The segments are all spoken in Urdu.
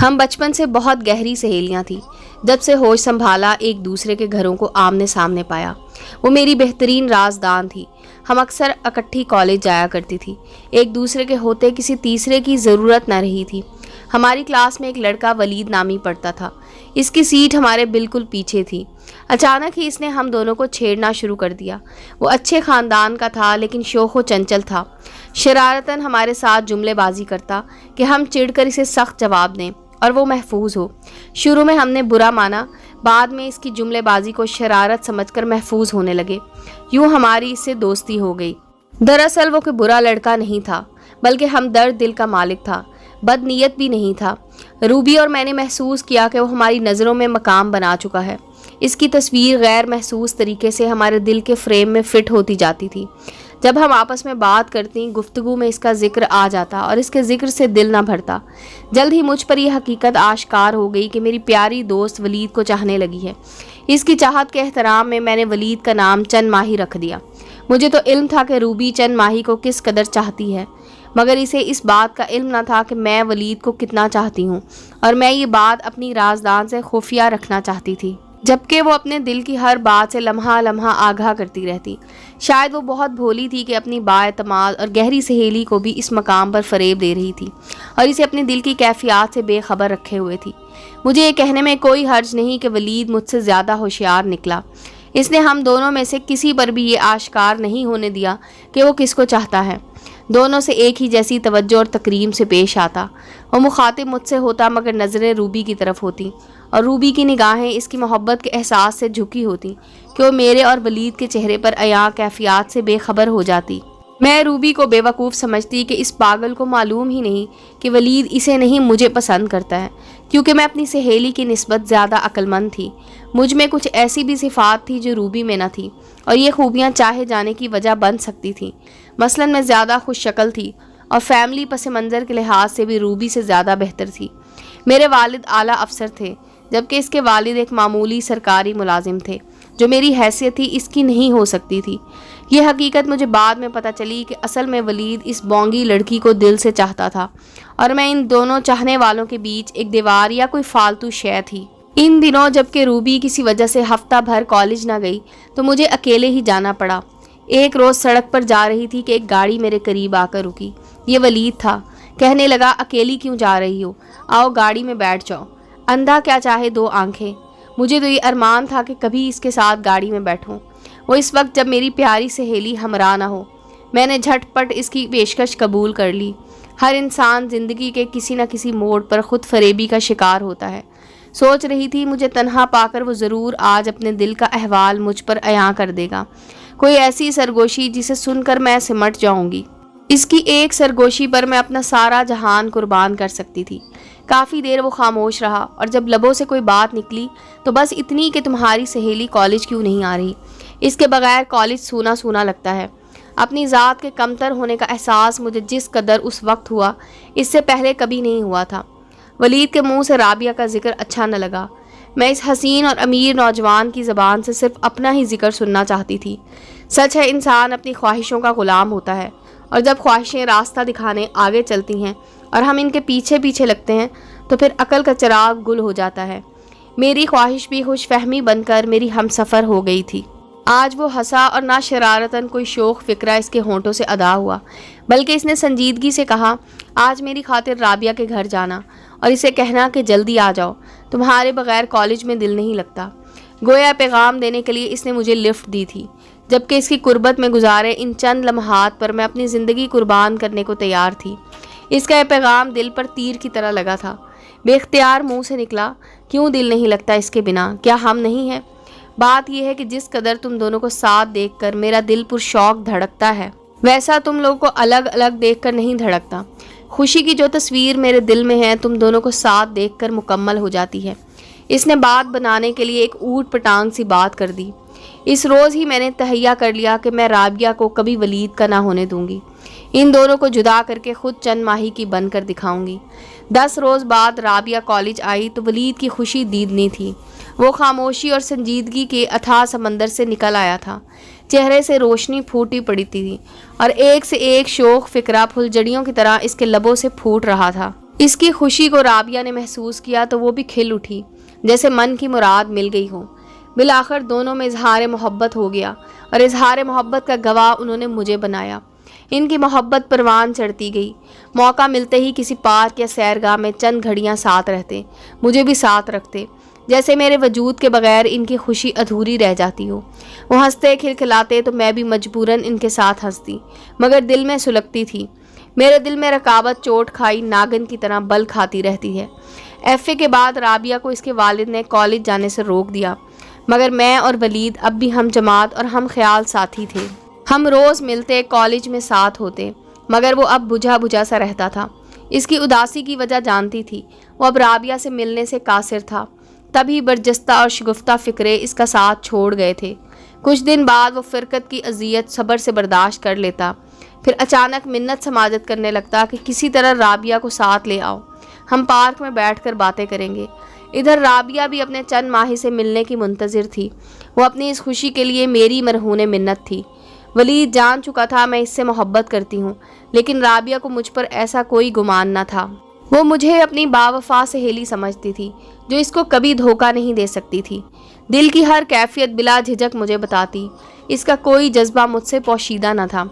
ہم بچپن سے بہت گہری سہیلیاں تھیں۔ جب سے ہوش سنبھالا ایک دوسرے کے گھروں کو آمنے سامنے پایا۔ وہ میری بہترین رازدان تھی۔ ہم اکثر اکٹھی کالج جایا کرتی تھی۔ ایک دوسرے کے ہوتے کسی تیسرے کی ضرورت نہ رہی تھی۔ ہماری کلاس میں ایک لڑکا ولید نامی پڑھتا تھا۔ اس کی سیٹ ہمارے بالکل پیچھے تھی۔ اچانک ہی اس نے ہم دونوں کو چھیڑنا شروع کر دیا۔ وہ اچھے خاندان کا تھا لیکن شوخ و چنچل تھا۔ شرارتاً ہمارے ساتھ جملے بازی کرتا کہ ہم چڑھ کر اسے سخت جواب دیں اور وہ محفوظ ہو۔ شروع میں ہم نے برا مانا، بعد میں اس کی جملے بازی کو شرارت سمجھ کر محفوظ ہونے لگے۔ یوں ہماری اس سے دوستی ہو گئی۔ دراصل وہ کوئی برا لڑکا نہیں تھا بلکہ ہمدرد دل کا مالک تھا، بد نیت بھی نہیں تھا۔ روبی اور میں نے محسوس کیا کہ وہ ہماری نظروں میں مقام بنا چکا ہے۔ اس کی تصویر غیر محسوس طریقے سے ہمارے دل کے فریم میں فٹ ہوتی جاتی تھی۔ جب ہم آپس میں بات کرتی، گفتگو میں اس کا ذکر آ جاتا اور اس کے ذکر سے دل نہ بھرتا۔ جلد ہی مجھ پر یہ حقیقت آشکار ہو گئی کہ میری پیاری دوست ولید کو چاہنے لگی ہے۔ اس کی چاہت کے احترام میں نے ولید کا نام چند ماہی رکھ دیا۔ مجھے تو علم تھا کہ روبی چند ماہی کو کس قدر چاہتی ہے، مگر اسے اس بات کا علم نہ تھا کہ میں ولید کو کتنا چاہتی ہوں، اور میں یہ بات اپنی رازدان سے خفیہ رکھنا چاہتی تھی، جبکہ وہ اپنے دل کی ہر بات سے لمحہ لمحہ آگاہ کرتی رہتی۔ شاید وہ بہت بھولی تھی کہ اپنی بااعتماد اور گہری سہیلی کو بھی اس مقام پر فریب دے رہی تھی اور اسے اپنے دل کی کیفیات سے بے خبر رکھے ہوئے تھی۔ مجھے یہ کہنے میں کوئی حرج نہیں کہ ولید مجھ سے زیادہ ہوشیار نکلا۔ اس نے ہم دونوں میں سے کسی پر بھی یہ آشکار نہیں ہونے دیا کہ وہ کس کو چاہتا ہے۔ دونوں سے ایک ہی جیسی توجہ اور تکریم سے پیش آتا۔ وہ مخاطب مجھ سے ہوتا مگر نظریں روبی کی طرف ہوتی، اور روبی کی نگاہیں اس کی محبت کے احساس سے جھکی ہوتی کہ وہ میرے اور ولید کے چہرے پر عیاں کیفیات سے بے خبر ہو جاتی۔ میں روبی کو بے وقوف سمجھتی کہ اس پاگل کو معلوم ہی نہیں کہ ولید اسے نہیں مجھے پسند کرتا ہے، کیونکہ میں اپنی سہیلی کی نسبت زیادہ عقل مند تھی۔ مجھ میں کچھ ایسی بھی صفات تھی جو روبی میں نہ تھی، اور یہ خوبیاں چاہے جانے کی وجہ بن سکتی تھیں۔ مثلاً میں زیادہ خوش شکل تھی اور فیملی پس منظر کے لحاظ سے بھی روبی سے زیادہ بہتر تھی۔ میرے والد اعلیٰ افسر تھے، جبکہ اس کے والد ایک معمولی سرکاری ملازم تھے۔ جو میری حیثیت تھی اس کی نہیں ہو سکتی تھی۔ یہ حقیقت مجھے بعد میں پتہ چلی کہ اصل میں ولید اس بونگی لڑکی کو دل سے چاہتا تھا، اور میں ان دونوں چاہنے والوں کے بیچ ایک دیوار یا کوئی فالتو شے تھی۔ ان دنوں جبکہ روبی کسی وجہ سے ہفتہ بھر کالج نہ گئی تو مجھے اکیلے ہی جانا پڑا۔ ایک روز سڑک پر جا رہی تھی کہ ایک گاڑی میرے قریب آ کر رکی۔ یہ ولید تھا۔ کہنے لگا، اکیلی کیوں جا رہی ہو؟ آؤ گاڑی میں بیٹھ جاؤ۔ اندھا کیا چاہے دو آنکھیں۔ مجھے تو یہ ارمان تھا کہ کبھی اس کے ساتھ گاڑی میں بیٹھوں، وہ اس وقت جب میری پیاری سہیلی ہمراہ نہ ہو۔ میں نے جھٹ پٹ اس کی پیشکش قبول کر لی۔ ہر انسان زندگی کے کسی نہ کسی موڑ پر خود فریبی کا شکار ہوتا ہے۔ سوچ رہی تھی مجھے تنہا پا کر وہ ضرور آج اپنے دل کا احوال مجھ پر عیاں کر دے گا، کوئی ایسی سرگوشی جسے سن کر میں سمٹ جاؤں گی۔ اس کی ایک سرگوشی پر میں اپنا سارا جہان قربان کر سکتی تھی۔ کافی دیر وہ خاموش رہا، اور جب لبوں سے کوئی بات نکلی تو بس اتنی کہ تمہاری سہیلی کالج کیوں نہیں آ رہی؟ اس کے بغیر کالج سونا سونا لگتا ہے۔ اپنی ذات کے کمتر ہونے کا احساس مجھے جس قدر اس وقت ہوا، اس سے پہلے کبھی نہیں ہوا تھا۔ ولید کے منہ سے رابعہ کا ذکر اچھا نہ لگا۔ میں اس حسین اور امیر نوجوان کی زبان سے صرف اپنا ہی ذکر سننا چاہتی تھی۔ سچ ہے، انسان اپنی خواہشوں کا غلام ہوتا ہے، اور جب خواہشیں راستہ دکھانے آگے چلتی ہیں اور ہم ان کے پیچھے پیچھے لگتے ہیں تو پھر عقل کا چراغ گل ہو جاتا ہے۔ میری خواہش بھی خوش فہمی بن کر میری ہم سفر ہو گئی تھی۔ آج وہ ہنسا اور نہ شرارتاً کوئی شوخ فکرہ اس کے ہونٹوں سے ادا ہوا، بلکہ اس نے سنجیدگی سے کہا، آج میری خاطر رابعہ کے گھر جانا اور اسے کہنا کہ جلدی آ جاؤ، تمہارے بغیر کالج میں دل نہیں لگتا۔ گویا پیغام دینے کے لیے اس نے مجھے لفٹ دی تھی، جبکہ اس کی قربت میں گزارے ان چند لمحات پر میں اپنی زندگی قربان کرنے کو تیار تھی۔ اس کا یہ پیغام دل پر تیر کی طرح لگا تھا۔ بے اختیار منہ سے نکلا، کیوں دل نہیں لگتا اس کے بنا؟ کیا ہم نہیں ہیں؟ بات یہ ہے کہ جس قدر تم دونوں کو ساتھ دیکھ کر میرا دل پرشوق دھڑکتا ہے، ویسا تم لوگوں کو الگ الگ دیکھ کر نہیں دھڑکتا۔ خوشی کی جو تصویر میرے دل میں ہے تم دونوں کو ساتھ دیکھ کر مکمل ہو جاتی ہے۔ اس نے بات بنانے کے لیے ایک اوٹ پٹانگ سی بات کر دی۔ اس روز ہی میں نے تہیہ کر لیا کہ میں رابعہ کو کبھی ولید کا نہ ہونے دوں گی۔ ان دونوں کو جدا کر کے خود چند ماہی کی بن کر دکھاؤں گی۔ 10 روز بعد رابعہ کالج آئی تو ولید کی خوشی دیدنی تھی۔ وہ خاموشی اور سنجیدگی کے اتھاہ سمندر سے نکل آیا تھا۔ چہرے سے روشنی پھوٹی پڑی تھی اور ایک سے ایک شوخ فکرہ پھل جڑیوں کی طرح اس کے لبوں سے پھوٹ رہا تھا۔ اس کی خوشی کو رابعہ نے محسوس کیا تو وہ بھی کھل اٹھی جیسے من کی مراد مل گئی ہو۔ بالآخر دونوں میں اظہار محبت ہو گیا اور اظہار محبت کا گواہ انہوں نے مجھے بنایا۔ ان کی محبت پروان چڑھتی گئی۔ موقع ملتے ہی کسی پارک یا سیرگاہ میں چند گھڑیاں ساتھ رہتے، مجھے بھی ساتھ رکھتے، جیسے میرے وجود کے بغیر ان کی خوشی ادھوری رہ جاتی ہو۔ وہ ہنستے کھلکھلاتے تو میں بھی مجبوراً ان کے ساتھ ہنستی، مگر دل میں سلگتی تھی۔ میرے دل میں رکاوٹ چوٹ کھائی ناگن کی طرح بل کھاتی رہتی ہے۔ ایف اے کے بعد رابعہ کو اس کے والد نے کالج جانے سے روک دیا، مگر میں اور ولید اب بھی ہم جماعت اور ہم خیال ساتھی تھے۔ ہم روز ملتے، کالج میں ساتھ ہوتے، مگر وہ اب بجھا بجھا سا رہتا تھا۔ اس کی اداسی کی وجہ جانتی تھی، وہ اب رابعہ سے ملنے سے قاصر تھا۔ تبھی برجستہ اور شگفتہ فکرے اس کا ساتھ چھوڑ گئے تھے۔ کچھ دن بعد وہ فرقت کی اذیت صبر سے برداشت کر لیتا، پھر اچانک منت سماجت کرنے لگتا کہ کسی طرح رابعہ کو ساتھ لے آؤ، ہم پارک میں بیٹھ کر باتیں کریں گے۔ ادھر رابعہ بھی اپنے چند ماہی سے ملنے کی منتظر تھی۔ وہ اپنی اس خوشی کے لیے میری مرہون منت تھی۔ ولید جان چکا تھا میں اس سے محبت کرتی ہوں، لیکن رابعہ کو مجھ پر ایسا کوئی گمان نہ تھا۔ وہ مجھے اپنی باوفا سہیلی سمجھتی تھی جو اس کو کبھی دھوکہ نہیں دے سکتی تھی۔ دل کی ہر کیفیت بلا جھجک مجھے بتاتی۔ اس کا کوئی جذبہ مجھ سے پوشیدہ نہ تھا۔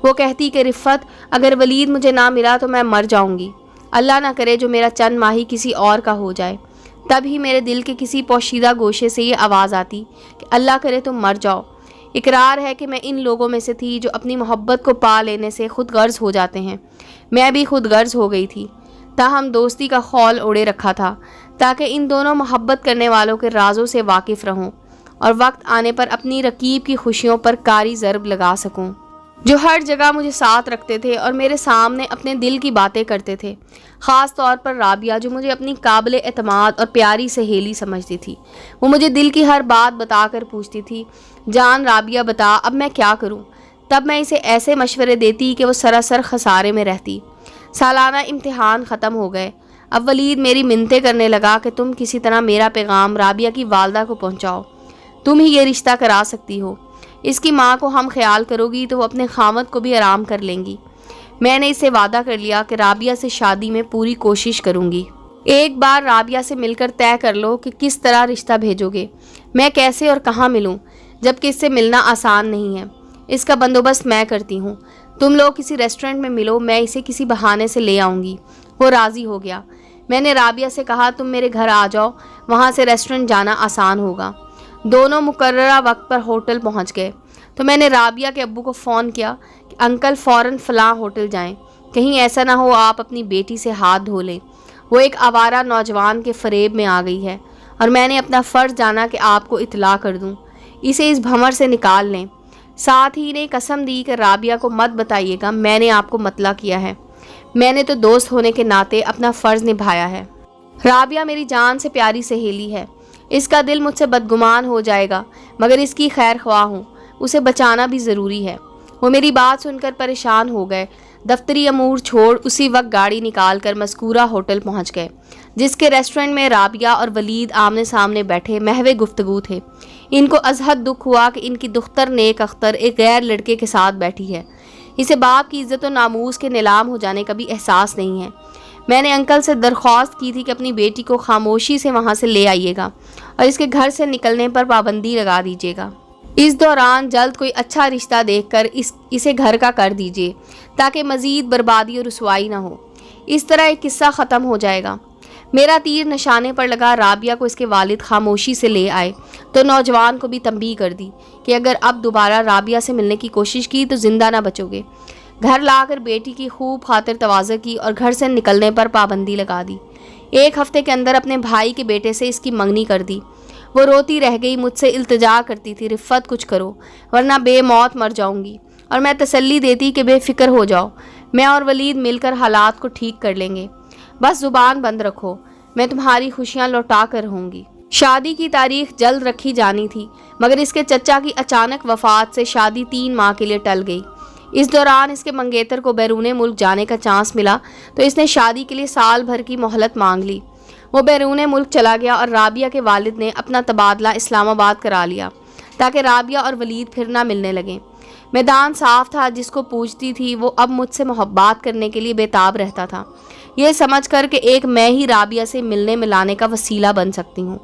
وہ کہتی کہ رفت، اگر ولید مجھے نہ ملا تو میں مر جاؤں گی۔ اللہ نہ کرے جو میرا چند ماہی کسی اور کا ہو جائے۔ تب ہی میرے دل کے کسی پوشیدہ گوشے سے یہ آواز آتی کہ اللہ کرے تم مر جاؤ۔ اقرار ہے کہ میں ان لوگوں میں سے تھی جو اپنی محبت کو پا لینے سے خود غرض ہو جاتے ہیں۔ میں بھی خود غرض ہو گئی تھی، تاہم دوستی کا خول اوڑے رکھا تھا تاکہ ان دونوں محبت کرنے والوں کے رازوں سے واقف رہوں اور وقت آنے پر اپنی رقیب کی خوشیوں پر کاری ضرب لگا سکوں، جو ہر جگہ مجھے ساتھ رکھتے تھے اور میرے سامنے اپنے دل کی باتیں کرتے تھے، خاص طور پر رابعہ جو مجھے اپنی قابل اعتماد اور پیاری سہیلی سمجھتی تھی۔ وہ مجھے دل کی ہر بات بتا کر پوچھتی تھی، جان رابعہ بتا اب میں کیا کروں؟ تب میں اسے ایسے مشورے دیتی کہ وہ سراسر خسارے میں رہتی۔ سالانہ امتحان ختم ہو گئے۔ اب ولید میری منتیں کرنے لگا کہ تم کسی طرح میرا پیغام رابعہ کی والدہ کو پہنچاؤ، تم ہی یہ رشتہ کرا سکتی ہو۔ اس کی ماں کو ہم خیال کرو گی تو وہ اپنے خامد کو بھی آرام کر لیں گی۔ میں نے اسے وعدہ کر لیا کہ رابعہ سے شادی میں پوری کوشش کروں گی۔ ایک بار رابعہ سے مل کر طے کر لو کہ کس طرح رشتہ بھیجو گے، میں کیسے اور کہاں ملوں، جبکہ اس سے ملنا آسان نہیں ہے۔ اس کا بندوبست میں کرتی ہوں، تم لوگ کسی ریسٹورنٹ میں ملو، میں اسے کسی بہانے سے لے آؤں گی۔ وہ راضی ہو گیا۔ میں نے رابعہ سے کہا تم میرے گھر آ جاؤ، وہاں سے ریسٹورنٹ جانا آسان ہوگا۔ دونوں مقررہ وقت پر ہوٹل پہنچ گئے تو میں نے رابعہ کے ابو کو فون کیا کہ انکل فوراً فلاں ہوٹل جائیں، کہیں ایسا نہ ہو آپ اپنی بیٹی سے ہاتھ دھو لیں، وہ ایک آوارہ نوجوان کے فریب میں آ گئی ہے، اور میں نے اپنا فرض جانا کہ آپ کو اطلاع کر دوں، اسے اس بھنور سے نکال لیں۔ ساتھ ہی نے قسم دی کہ رابعہ کو مت بتائیے گا میں نے آپ کو مطلع کیا ہے، میں نے تو دوست ہونے کے ناطے اپنا فرض نبھایا ہے۔ رابعہ میری جان سے پیاری سہیلی ہے، اس کا دل مجھ سے بدگمان ہو جائے گا، مگر اس کی خیر خواہ ہوں، اسے بچانا بھی ضروری ہے۔ وہ میری بات سن کر پریشان ہو گئے، دفتری امور چھوڑ اسی وقت گاڑی نکال کر مذکورہ ہوٹل پہنچ گئے، جس کے ریسٹورنٹ میں رابعہ اور ولید آمنے سامنے بیٹھے محو گفتگو تھے۔ ان کو از حد دکھ ہوا کہ ان کی دختر نیک اختر ایک غیر لڑکے کے ساتھ بیٹھی ہے، اسے باپ کی عزت و ناموس کے نیلام ہو جانے کا بھی احساس نہیں ہے۔ میں نے انکل سے درخواست کی تھی کہ اپنی بیٹی کو خاموشی سے وہاں سے لے آئیے گا اور اس کے گھر سے نکلنے پر پابندی لگا دیجیے گا۔ اس دوران جلد کوئی اچھا رشتہ دیکھ کر اسے گھر کا کر دیجیے تاکہ مزید بربادی اور رسوائی نہ ہو۔ اس طرح ایک قصہ ختم ہو جائے گا۔ میرا تیر نشانے پر لگا، رابعہ کو اس کے والد خاموشی سے لے آئے تو نوجوان کو بھی تنبیہ کر دی کہ اگر اب دوبارہ رابعہ سے ملنے کی کوشش کی تو زندہ نہ بچو گے۔ گھر لا کر بیٹی کی خوب خاطر تواضع کی اور گھر سے نکلنے پر پابندی لگا دی۔ ایک ہفتے کے اندر اپنے بھائی کے بیٹے سے اس کی منگنی کر دی۔ وہ روتی رہ گئی، مجھ سے التجا کرتی تھی، رفت کچھ کرو ورنہ بے موت مر جاؤں گی، اور میں تسلی دیتی کہ بے فکر ہو جاؤ، میں اور ولید مل کر حالات کو ٹھیک کر لیں گے، بس زبان بند رکھو، میں تمہاری خوشیاں لوٹا کر رہوں گی۔ شادی کی تاریخ جلد رکھی جانی تھی، مگر اس کے چچا کی اچانک وفات سے شادی 3 ماہ کے لیے ٹل گئی۔ اس دوران اس کے منگیتر کو بیرون ملک جانے کا چانس ملا تو اس نے شادی کے لیے سال بھر کی مہلت مانگ لی۔ وہ بیرون ملک چلا گیا اور رابعہ کے والد نے اپنا تبادلہ اسلام آباد کرا لیا تاکہ رابعہ اور ولید پھر نہ ملنے لگیں۔ میدان صاف تھا، جس کو پوچھتی تھی وہ اب مجھ سے محبت کرنے کے لیے بے تاب رہتا تھا۔ یہ سمجھ کر کہ ایک میں ہی رابعہ سے ملنے ملانے کا وسیلہ بن سکتی ہوں۔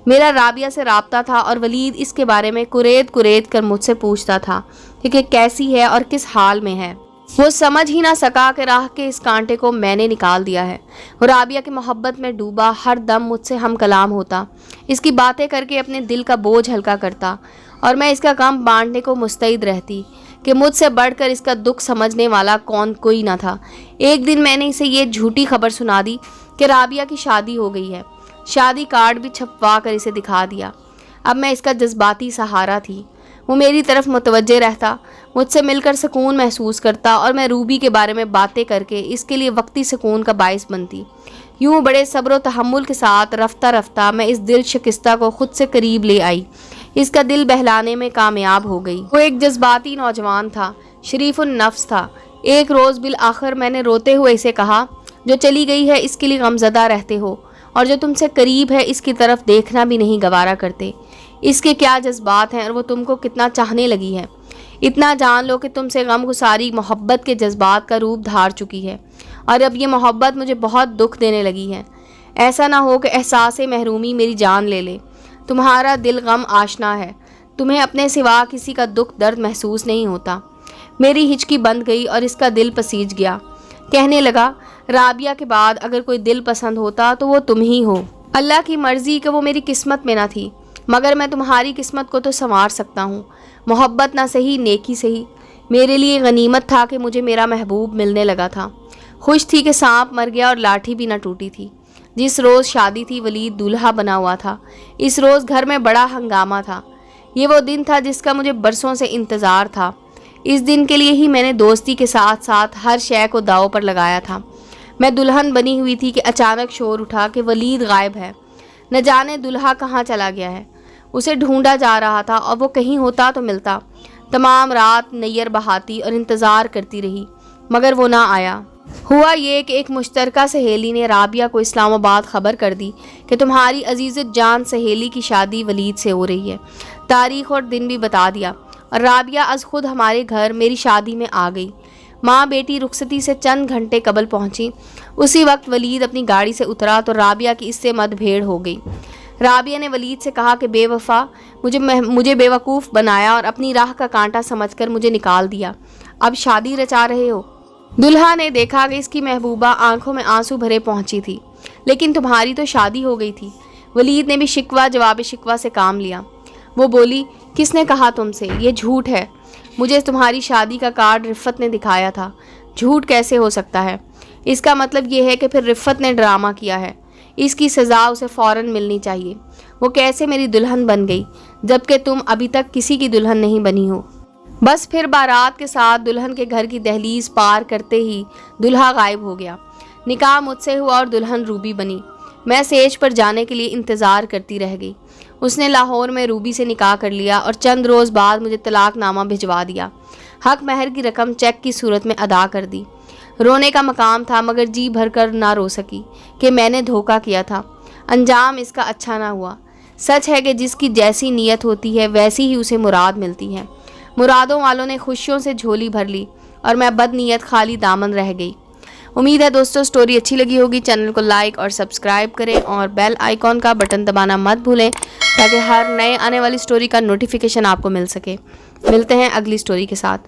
میرا رابعہ سے رابطہ تھا اور ولید اس کے بارے میں کریت کر مجھ سے پوچھتا تھا کہ کیسی ہے اور کس حال میں ہے۔ وہ سمجھ ہی نہ سکا کہ راہ کے اس کانٹے کو میں نے نکال دیا ہے۔ وہ رابعہ کی محبت میں ڈوبا، ہر دم مجھ سے ہم کلام ہوتا، اس کی باتیں کر کے اپنے دل کا بوجھ ہلکا کرتا، اور میں اس کا غم بانٹنے کو مستعد رہتی کہ مجھ سے بڑھ کر اس کا دکھ سمجھنے والا کوئی نہ تھا۔ ایک دن میں نے اسے یہ جھوٹی خبر سنا دی کہ رابعہ کی شادی ہو گئی ہے۔ شادی کارڈ بھی چھپوا کر اسے دکھا دیا۔ اب میں اس کا جذباتی سہارا تھی۔ وہ میری طرف متوجہ رہتا، مجھ سے مل کر سکون محسوس کرتا، اور میں روبی کے بارے میں باتیں کر کے اس کے لیے وقتی سکون کا باعث بنتی۔ یوں بڑے صبر و تحمل کے ساتھ رفتہ رفتہ میں اس دل شکستہ کو خود سے قریب لے آئی، اس کا دل بہلانے میں کامیاب ہو گئی۔ وہ ایک جذباتی نوجوان تھا، شریف النفس تھا۔ ایک روز بالآخر میں نے روتے ہوئے اسے کہا، جو چلی گئی ہے اس کے لیے غمزدہ رہتے ہو، اور جو تم سے قریب ہے اس کی طرف دیکھنا بھی نہیں گوارا کرتے۔ اس کے کیا جذبات ہیں اور وہ تم کو کتنا چاہنے لگی ہے۔ اتنا جان لو کہ تم سے غم گساری محبت کے جذبات کا روپ دھار چکی ہے، اور اب یہ محبت مجھے بہت دکھ دینے لگی ہے۔ ایسا نہ ہو کہ احساس محرومی میری جان لے لے۔ تمہارا دل غم آشنا ہے، تمہیں اپنے سوا کسی کا دکھ درد محسوس نہیں ہوتا۔ میری ہچکی بند گئی اور اس کا دل پسیج گیا۔ کہنے لگا، رابعہ کے بعد اگر کوئی دل پسند ہوتا تو وہ تم ہی ہو۔ اللہ کی مرضی کہ وہ میری قسمت میں نہ تھی، مگر میں تمہاری قسمت کو تو سنوار سکتا ہوں۔ محبت نہ صحیح، نیکی صحیح۔ میرے لیے غنیمت تھا کہ مجھے میرا محبوب ملنے لگا تھا۔ خوش تھی کہ سانپ مر گیا اور لاٹھی بھی نہ ٹوٹی تھی۔ جس روز شادی تھی ولید دولہا بنا ہوا تھا۔ اس روز گھر میں بڑا ہنگامہ تھا۔ یہ وہ دن تھا جس کا مجھے برسوں سے انتظار تھا۔ اس دن کے لیے ہی میں نے دوستی کے ساتھ ساتھ ہر شے کو داؤ پر لگایا تھا۔ میں دلہن بنی ہوئی تھی کہ اچانک شور اٹھا کہ ولید غائب ہے۔ نہ جانے دولہا کہاں چلا گیا ہے۔ اسے ڈھونڈا جا رہا تھا، اور وہ کہیں ہوتا تو ملتا۔ تمام رات نیر بہاتی اور انتظار کرتی رہی، مگر وہ نہ آیا۔ ہوا یہ کہ ایک مشترکہ سہیلی نے رابعہ کو اسلام آباد خبر کر دی کہ تمہاری عزیز جان سہیلی کی شادی ولید سے ہو رہی ہے۔ تاریخ اور دن بھی بتا دیا، اور رابعہ از خود ہمارے گھر میری شادی میں آ گئی۔ ماں بیٹی رخصتی سے چند گھنٹے قبل پہنچی۔ اسی وقت ولید اپنی گاڑی سے اترا تو رابعہ کی اس سے مت بھیڑ ہو گئی۔ رابعہ نے ولید سے کہا کہ بے وفا، مجھے بے وقوف بنایا اور اپنی راہ کا کانٹا سمجھ کر مجھے نکال دیا۔ اب شادی رچا رہے ہو۔ دلہا نے دیکھا کہ اس کی محبوبہ آنکھوں میں آنسو بھرے پہنچی تھی۔ لیکن تمہاری تو شادی ہو گئی تھی۔ ولید نے بھی شکوہ جواب شکوہ سے کام لیا۔ وہ بولی، کس نے کہا تم سے؟ یہ جھوٹ ہے۔ مجھے تمہاری شادی کا کارڈ رفت نے دکھایا تھا۔ جھوٹ کیسے ہو سکتا ہے؟ اس کا مطلب یہ ہے کہ پھر رفت نے ڈرامہ کیا ہے۔ اس کی سزا اسے فوراً ملنی چاہیے۔ وہ کیسے میری دلہن بن گئی جبکہ تم ابھی تک کسی کی دلہن نہیں بنی ہو؟ بس پھر بارات کے ساتھ دلہن کے گھر کی دہلیز پار کرتے ہی دلہا غائب ہو گیا۔ نکاح مجھ سے ہوا اور دلہن روبی بنی۔ میں سیج پر جانے کے لیے انتظار کرتی رہ گئی۔ اس نے لاہور میں روبی سے نکاح کر لیا اور چند روز بعد مجھے طلاق نامہ بھجوا دیا۔ حق مہر کی رقم چیک کی صورت میں ادا کر دی۔ رونے کا مقام تھا، مگر جی بھر کر نہ رو سکی کہ میں نے دھوکہ کیا تھا۔ انجام اس کا اچھا نہ ہوا۔ سچ ہے کہ جس کی جیسی نیت ہوتی ہے ویسی ہی اسے مراد ملتی ہے۔ مرادوں والوں نے خوشیوں سے جھولی بھر لی اور میں بد نیت خالی دامن رہ گئی۔ امید ہے دوستو سٹوری اچھی لگی ہوگی۔ چینل کو لائک اور سبسکرائب کریں اور بیل آئیکن کا بٹن دبانا مت بھولیں تاکہ ہر نئے آنے والی سٹوری کا نوٹیفیکیشن آپ کو مل سکے۔ ملتے ہیں اگلی سٹوری کے ساتھ۔